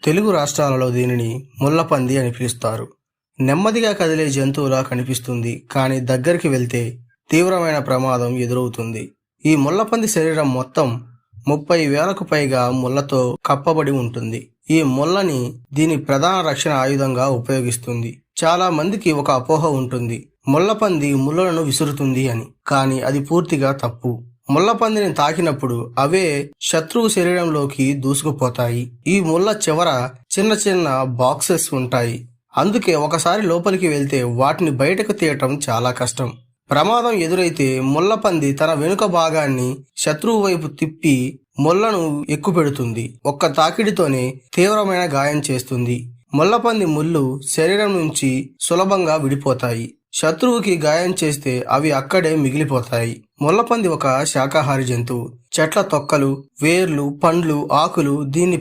తెలుగు రాష్ట్రాలలో దీనిని ముళ్ళపంది అని పిలుస్తారు. నెమ్మదిగా కదిలే జంతువులా కనిపిస్తుంది, కానీ దగ్గరికి వెళ్తే తీవ్రమైన ప్రమాదం ఎదురవుతుంది. ఈ ముళ్ళపంది శరీరం మొత్తం 30,000కు పైగా ముళ్ళతో కప్పబడి ఉంటుంది. ఈ ముళ్ళని దీని ప్రధాన రక్షణ ఆయుధంగా ఉపయోగిస్తుంది. చాలా మందికి ఒక అపోహ ఉంటుంది, ముళ్ళపంది ముళ్ళను విసురుతుంది అని. కానీ అది పూర్తిగా తప్పు. ముళ్ళపందిని తాకినప్పుడు అవే శత్రువు శరీరంలోకి దూసుకుపోతాయి. ఈ ముళ్ళ చివర చిన్న చిన్న బాక్సెస్ ఉంటాయి. అందుకే ఒకసారి లోపలికి వెళ్తే వాటిని బయటకు తీయటం చాలా కష్టం. ప్రమాదం ఎదురైతే ముళ్ళపంది తన వెనుక భాగాన్ని శత్రువు వైపు తిప్పి ముళ్ళను ఎక్కుపెడుతుంది. ఒక్క తాకిడితోనే తీవ్రమైన గాయం చేస్తుంది. ముళ్ళపంది ముళ్ళు శరీరం నుంచి సులభంగా విడిపోతాయి. శత్రువుకి గాయం చేస్తే అవి అక్కడే మిగిలిపోతాయి. ముళ్ళపంది ఒక శాకాహారి జంతువు. చెట్ల తొక్కలు, వేర్లు, పండ్లు, ఆకులు దీన్ని